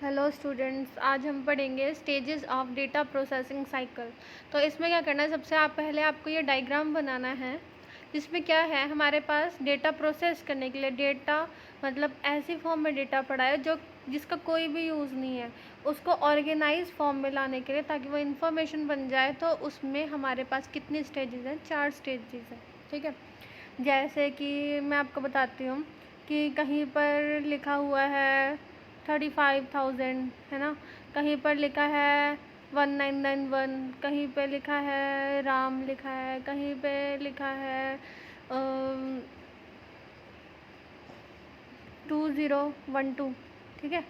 Hello students, आज हम पढ़ेंगे stages of data processing cycle. तो इसमें क्या करना है, सबसे पहले आपको ये डायग्राम बनाना है जिसमें क्या है, हमारे पास डेटा प्रोसेस करने के लिए डेटा मतलब ऐसी फॉर्म में डेटा पड़ा है जो जिसका कोई भी यूज़ नहीं है, उसको ऑर्गेनाइज फॉर्म में लाने के लिए ताकि वो इन्फॉर्मेशन बन जाए। तो उसमें हमारे पास कितनी स्टेजेस हैं? 4 स्टेजेस हैं। ठीक है, जैसे कि मैं आपको बताती हूँ कि कहीं पर लिखा हुआ है 35,000, है ना, कहीं पर लिखा है 1991, कहीं पे लिखा है राम लिखा है, कहीं पे लिखा है 2012। ठीक है,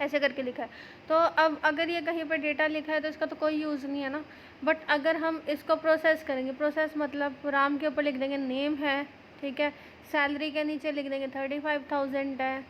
ऐसे करके लिखा है। तो अब अगर ये कहीं पर डेटा लिखा है तो इसका तो कोई यूज़ नहीं है ना। बट अगर हम इसको प्रोसेस करेंगे, प्रोसेस मतलब राम के ऊपर लिख देंगे नेम है, ठीक है, सैलरी के नीचे लिख देंगे 35,000 है,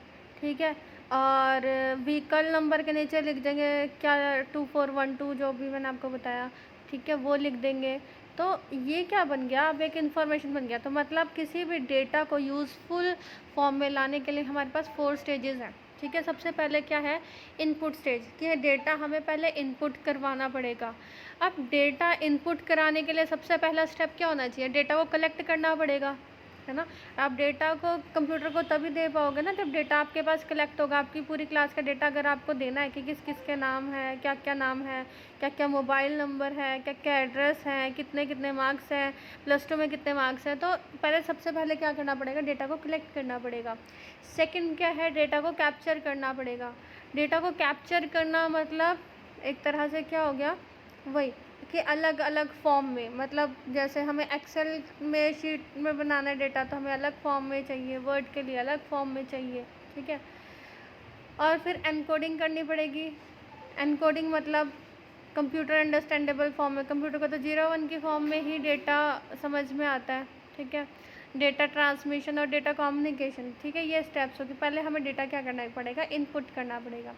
ठीक है, और व्हीकल नंबर के नीचे लिख देंगे क्या 2412 जो भी मैंने आपको बताया, ठीक है, वो लिख देंगे। तो ये क्या बन गया, अब एक इन्फॉर्मेशन बन गया। तो मतलब किसी भी डेटा को यूज़फुल फॉर्म में लाने के लिए हमारे पास 4 स्टेजेस हैं। ठीक है, सबसे पहले क्या है, इनपुट स्टेज, कि डेटा हमें पहले इनपुट करवाना पड़ेगा। अब डेटा इनपुट कराने के लिए सबसे पहला स्टेप क्या होना चाहिए, डेटा को कलेक्ट करना पड़ेगा, है ना। आप डेटा को कंप्यूटर को तभी दे पाओगे ना जब डेटा आपके पास कलेक्ट होगा। आपकी पूरी क्लास का डेटा अगर आपको देना है कि किस किस के नाम है, क्या क्या नाम है, क्या क्या मोबाइल नंबर है, क्या क्या एड्रेस है, कितने कितने मार्क्स हैं, +2 में कितने मार्क्स हैं, तो पहले सबसे पहले क्या करना पड़ेगा, डेटा को कलेक्ट करना पड़ेगा। सेकंड क्या है, डेटा को कैप्चर करना पड़ेगा। डेटा को कैप्चर करना मतलब एक तरह से क्या हो गया, वही कि अलग अलग फॉर्म में, मतलब जैसे हमें एक्सेल में शीट में बनाना है डेटा तो हमें अलग फॉर्म में चाहिए, वर्ड के लिए अलग फॉर्म में चाहिए, ठीक है। और फिर एनकोडिंग करनी पड़ेगी। एनकोडिंग मतलब कंप्यूटर अंडरस्टैंडेबल फॉर्म में, कंप्यूटर को तो 0 1 की फॉर्म में ही डेटा समझ में आता है, ठीक है। डेटा ट्रांसमिशन और डेटा कम्युनिकेशन, ठीक है, ये स्टेप्स होगी। पहले हमें डेटा क्या करना पड़ेगा, इनपुट करना पड़ेगा।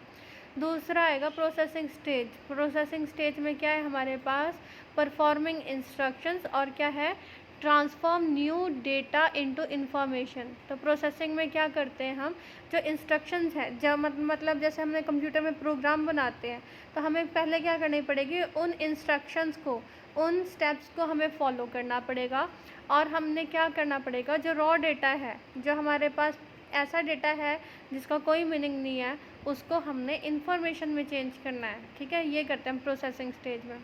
दूसरा आएगा प्रोसेसिंग स्टेज। प्रोसेसिंग स्टेज में क्या है हमारे पास, परफॉर्मिंग इंस्ट्रक्शंस और क्या है, transform new data into information. तो प्रोसेसिंग में क्या करते हैं हम, जो इंस्ट्रक्शंस है, जब मतलब जैसे हमने कंप्यूटर में प्रोग्राम बनाते हैं तो हमें पहले क्या करनी पड़ेगी, उन इंस्ट्रक्शंस को, उन स्टेप्स को हमें फॉलो करना पड़ेगा। और हमने क्या करना पड़ेगा, जो रॉ डेटा है, जो हमारे पास ऐसा डेटा है जिसका कोई मीनिंग नहीं है, उसको हमने इंफॉर्मेशन में चेंज करना है, ठीक है, ये करते हैं हम प्रोसेसिंग स्टेज में।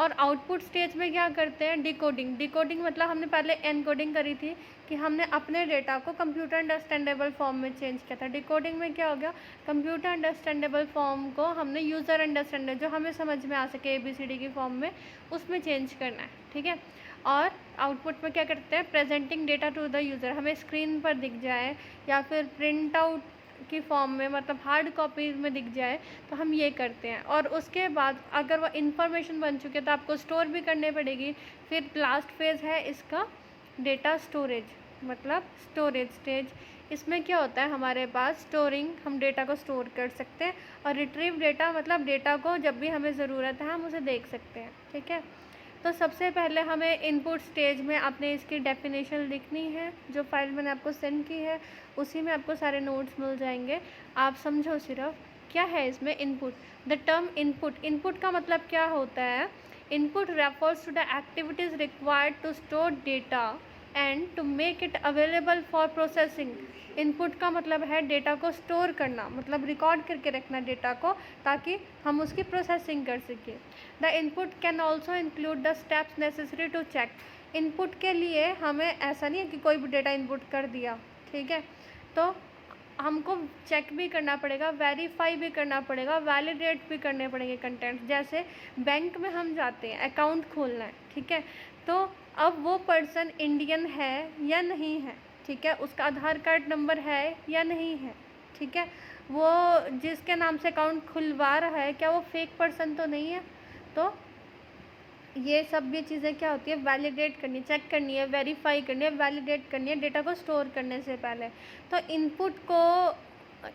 और आउटपुट स्टेज में क्या करते हैं, डिकोडिंग। डिकोडिंग मतलब हमने पहले एनकोडिंग करी थी कि हमने अपने डेटा को कंप्यूटर अंडरस्टैंडेबल फॉर्म में चेंज किया था। डिकोडिंग में क्या हो गया, कंप्यूटर अंडरस्टैंडेबल फॉर्म को हमने यूज़र अंडरस्टैंडेबल, जो हमें समझ में आ सके ABCD की फॉर्म में, उसमें चेंज करना है, ठीक है। और आउटपुट में क्या करते हैं, presenting data to the user, हमें स्क्रीन पर दिख जाए या फिर प्रिंट आउट की फॉर्म में, मतलब हार्ड कॉपी में दिख जाए, तो हम ये करते हैं। और उसके बाद अगर वो इन्फॉर्मेशन बन चुके तो आपको स्टोर भी करनी पड़ेगी। फिर लास्ट फेज़ है इसका डेटा स्टोरेज, मतलब स्टोरेज स्टेज। इसमें क्या होता है, हमारे पास स्टोरिंग, हम डेटा को स्टोर कर सकते हैं। और रिट्रीव डेटा मतलब डेटा को जब भी हमें ज़रूरत है हम उसे देख सकते हैं, ठीक है। तो सबसे पहले हमें इनपुट स्टेज में अपने इसकी डेफिनेशन लिखनी है, जो फाइल मैंने आपको सेंड की है उसी में आपको सारे नोट्स मिल जाएंगे। आप समझो सिर्फ क्या है इसमें input. The term input, input का मतलब क्या होता है, input refers to the activities required to store data and to make it available for processing. Input का मतलब है डेटा को स्टोर करना, मतलब रिकॉर्ड करके रखना डेटा को, ताकि हम उसकी प्रोसेसिंग कर सकें। The input can also include the steps necessary to check. Input के लिए हमें ऐसा नहीं है कि कोई भी डेटा इनपुट कर दिया, ठीक है, तो हमको चेक भी करना पड़ेगा, वेरीफाई भी करना पड़ेगा, वैलिडेट भी करने पड़ेंगे कंटेंट। जैसे बैंक में हम जाते हैं, अकाउंट खोलना है, ठीक है, तो अब वो पर्सन इंडियन है या नहीं है, ठीक है, उसका आधार कार्ड नंबर है या नहीं है, ठीक है, वो जिसके नाम से अकाउंट खुलवा रहा है क्या वो फेक पर्सन तो नहीं है। तो ये सब भी चीज़ें क्या होती है, वैलिडेट करनी, चेक करनी है, वेरीफाई करनी है, वैलिडेट करनी है डेटा को स्टोर करने से पहले। तो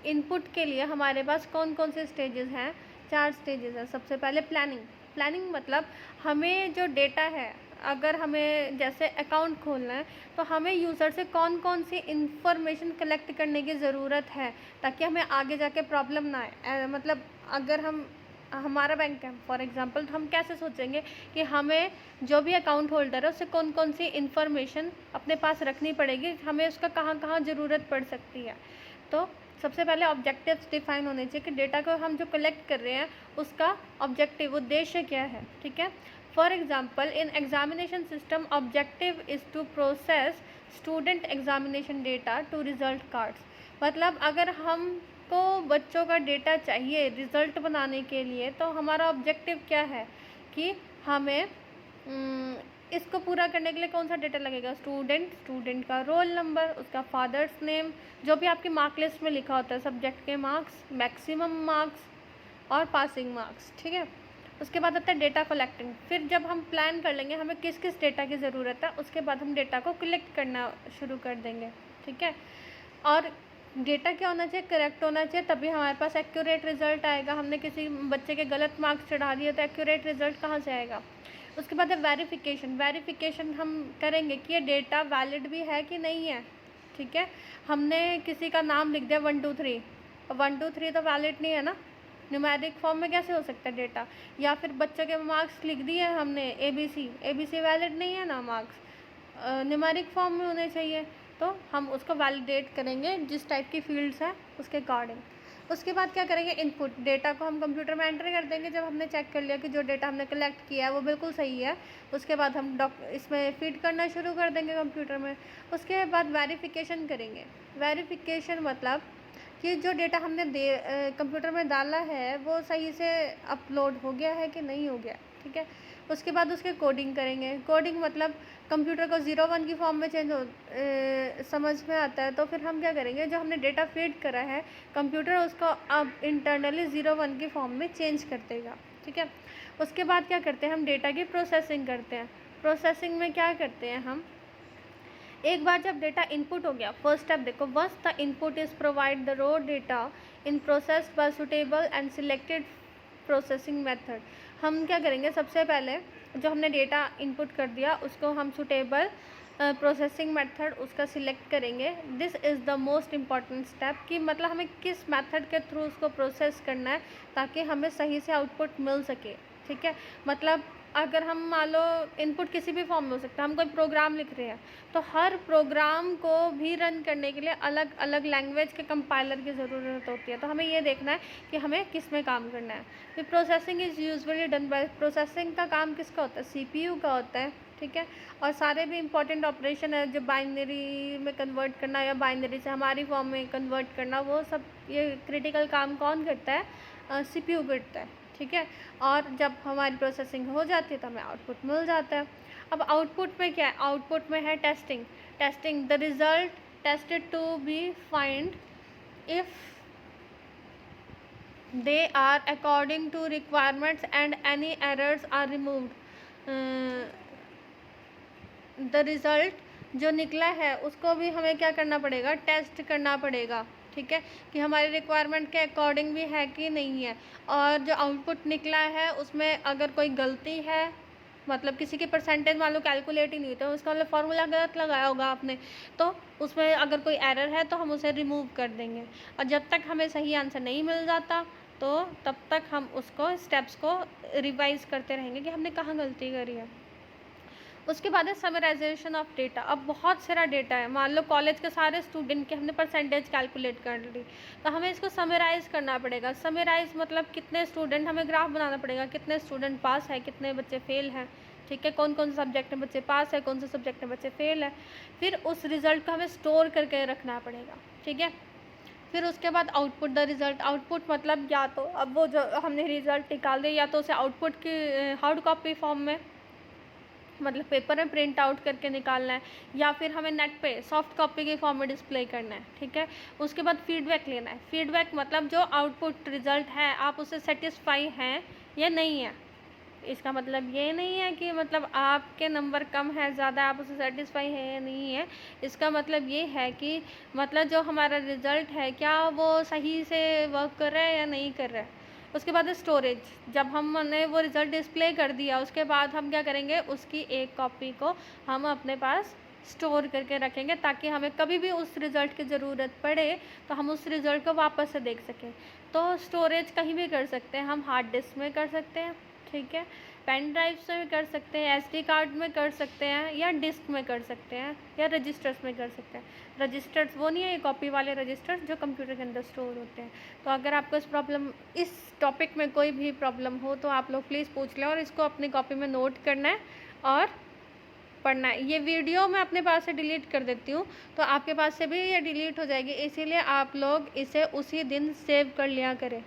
इनपुट के लिए हमारे पास कौन कौन से स्टेजेस हैं, 4 स्टेजेस हैं। सबसे पहले प्लानिंग। प्लानिंग मतलब हमें जो डेटा है, अगर हमें जैसे अकाउंट खोलना है तो हमें यूज़र से कौन कौन सी इंफॉर्मेशन कलेक्ट करने की ज़रूरत है ताकि हमें आगे जाके प्रॉब्लम ना आए। मतलब अगर हमारा बैंक है फॉर एग्ज़ाम्पल, तो हम कैसे सोचेंगे कि हमें जो भी अकाउंट होल्डर है उससे कौन कौन सी इंफॉर्मेशन अपने पास रखनी पड़ेगी, हमें उसका कहाँ कहाँ ज़रूरत पड़ सकती है। तो सबसे पहले ऑब्जेक्टिव्स डिफाइन होने चाहिए कि डेटा को हम जो कलेक्ट कर रहे हैं उसका ऑब्जेक्टिव, उद्देश्य क्या है। ठीक है, for example in examination system objective is to process student examination data to result cards. मतलब अगर हमको बच्चों का डेटा चाहिए रिज़ल्ट बनाने के लिए, तो हमारा ऑब्जेक्टिव क्या है कि हमें इसको पूरा करने के लिए कौन सा डेटा लगेगा, स्टूडेंट का रोल नंबर, उसका फादर्स नेम, जो भी आपकी मार्क लिस्ट में लिखा होता है, सब्जेक्ट के मार्क्स, मैक्सिमम मार्क्स और पासिंग मार्क्स। ठीक है, उसके बाद आता है डेटा कलेक्टिंग। फिर जब हम प्लान कर लेंगे हमें किस किस डेटा की ज़रूरत है, उसके बाद हम डेटा को कलेक्ट करना शुरू कर देंगे। ठीक है, और डेटा क्या होना चाहिए, करेक्ट होना चाहिए, तभी हमारे पास एक्यूरेट रिजल्ट आएगा। हमने किसी बच्चे के गलत मार्क्स चढ़ा दिए तो एक्यूरेट रिजल्ट कहाँ से आएगा। उसके बाद है वेरिफिकेशन हम करेंगे कि ये डेटा वैलिड भी है कि नहीं है। ठीक है, हमने किसी का नाम लिख दिया 1 2 3, 1 2 3 तो वैलिड नहीं है ना, न्यूमेरिक फॉर्म में कैसे हो सकता है डेटा। या फिर बच्चों के मार्क्स लिख दिए हमने ABC वैलिड नहीं है ना, मार्क्स न्यूमेरिक फॉर्म में होने चाहिए। तो हम उसको वैलिडेट करेंगे जिस टाइप की फील्ड्स हैं उसके अकॉर्डिंग। उसके बाद क्या करेंगे, इनपुट, डेटा को हम कंप्यूटर में एंटर कर देंगे जब हमने चेक कर लिया कि जो डेटा हमने कलेक्ट किया है वो बिल्कुल सही है। उसके बाद हम इसमें फीड करना शुरू कर देंगे कंप्यूटर में। उसके बाद वेरिफिकेशन करेंगे। वेरिफिकेशन मतलब कि जो डेटा हमने कंप्यूटर में डाला है वो सही से अपलोड हो गया है कि नहीं हो गया। ठीक है, उसके बाद उसके कोडिंग करेंगे। कोडिंग मतलब कंप्यूटर को 0 1 की फॉर्म में समझ में आता है, तो फिर हम क्या करेंगे, जो हमने डेटा फीड करा है कंप्यूटर उसको अब इंटरनली 0 1 की फॉर्म में चेंज कर देगा। ठीक है, उसके बाद क्या करते हैं, हम डेटा की प्रोसेसिंग करते हैं। प्रोसेसिंग में क्या करते हैं, हम एक बार जब डेटा इनपुट हो गया, फर्स्ट स्टेप देखो, once the input is provide the raw data in process by suitable and selected processing method. हम क्या करेंगे, सबसे पहले जो हमने डेटा इनपुट कर दिया उसको हम सुटेबल प्रोसेसिंग मेथड उसका सिलेक्ट करेंगे। This is the most important step कि मतलब हमें किस मेथड के थ्रू उसको प्रोसेस करना है ताकि हमें सही से आउटपुट मिल सके। ठीक है, मतलब अगर हम मान लो इनपुट किसी भी फॉर्म में हो सकता है, हम कोई प्रोग्राम लिख रहे हैं तो हर प्रोग्राम को भी रन करने के लिए अलग अलग लैंग्वेज के कंपाइलर की ज़रूरत होती है। तो हमें ये देखना है कि हमें किस में काम करना है। फिर processing is usually done by, processing का काम किसका होता है, CPU का होता है। ठीक है, और सारे भी इंपॉर्टेंट ऑपरेशन है जो बाइनरी में कन्वर्ट करना या बाइनरी से हमारी फॉर्म में कन्वर्ट करना, वो सब ये क्रिटिकल काम कौन करता है, CPU करता है। ठीक है, और जब हमारी प्रोसेसिंग हो जाती है तो हमें आउटपुट मिल जाता है। अब आउटपुट में क्या है, आउटपुट में है testing the result tested to be find if they are according to requirements and any errors are removed. The result जो निकला है उसको भी हमें क्या करना पड़ेगा, टेस्ट करना पड़ेगा। ठीक है, कि हमारे रिक्वायरमेंट के अकॉर्डिंग भी है कि नहीं है। और जो आउटपुट निकला है उसमें अगर कोई गलती है, मतलब किसी की परसेंटेज मान लो कैलकुलेट ही नहीं होता, उसका मतलब फार्मूला गलत लगाया होगा आपने, तो उसमें अगर कोई एरर है तो हम उसे रिमूव कर देंगे। और जब तक हमें सही आंसर नहीं मिल जाता तो तब तक हम उसको स्टेप्स को रिवाइज़ करते रहेंगे कि हमने कहाँ गलती करी है। उसके बाद है समराइजेशन ऑफ डेटा। अब बहुत सारा डेटा है, मान लो कॉलेज के सारे स्टूडेंट के हमने परसेंटेज कैलकुलेट कर ली, तो हमें इसको समराइज़ करना पड़ेगा। समराइज़ मतलब कितने स्टूडेंट, हमें ग्राफ बनाना पड़ेगा, कितने स्टूडेंट पास है, कितने बच्चे फेल हैं। ठीक है, कौन कौन से सब्जेक्ट में बच्चे पास है, कौन से सब्जेक्ट में बच्चे फेल है। फिर उस रिज़ल्ट को हमें स्टोर करके रखना पड़ेगा। ठीक है, फिर उसके बाद आउटपुट द रिज़ल्ट। आउटपुट मतलब या तो अब वो जो हमने रिज़ल्ट निकाल दिया, या तो उसे आउटपुट की हार्ड कॉपी फॉर्म में, मतलब पेपर में प्रिंट आउट करके निकालना है, या फिर हमें नेट पे सॉफ्ट कॉपी के फॉर्म में डिस्प्ले करना है। ठीक है, उसके बाद फीडबैक लेना है। फीडबैक मतलब जो आउटपुट रिज़ल्ट है आप उससे सेटिस्फाई हैं या नहीं है। इसका मतलब ये नहीं है कि मतलब आपके नंबर कम है ज़्यादा आप उससे सेटिस्फाई है या नहीं है। इसका मतलब ये है कि मतलब जो हमारा रिज़ल्ट है क्या वो सही से वर्क कर रहा है या नहीं कर रहा है। उसके बाद स्टोरेज, जब हमने वो रिज़ल्ट डिस्प्ले कर दिया उसके बाद हम क्या करेंगे, उसकी एक कॉपी को हम अपने पास स्टोर करके रखेंगे ताकि हमें कभी भी उस रिज़ल्ट की ज़रूरत पड़े तो हम उस रिज़ल्ट को वापस से देख सकें। तो स्टोरेज कहीं भी कर सकते हैं, हम हार्ड डिस्क में कर सकते हैं, ठीक है, पेन ड्राइव से भी कर सकते हैं, एसडी कार्ड में कर सकते हैं, या डिस्क में कर सकते हैं, या रजिस्टर्स में कर सकते हैं। रजिस्टर्स वो नहीं है, ये कॉपी वाले रजिस्टर्स जो कंप्यूटर के अंदर स्टोर होते हैं। तो अगर आपको इस टॉपिक में कोई भी प्रॉब्लम हो तो आप लोग प्लीज़ पूछ लें और इसको अपनी कॉपी में नोट करना है और पढ़ना है। ये वीडियो मैं अपने पास से डिलीट कर देती हूँ तो आपके पास से भी ये डिलीट हो जाएगी, इसीलिए आप लोग इसे उसी दिन सेव कर लिया करें।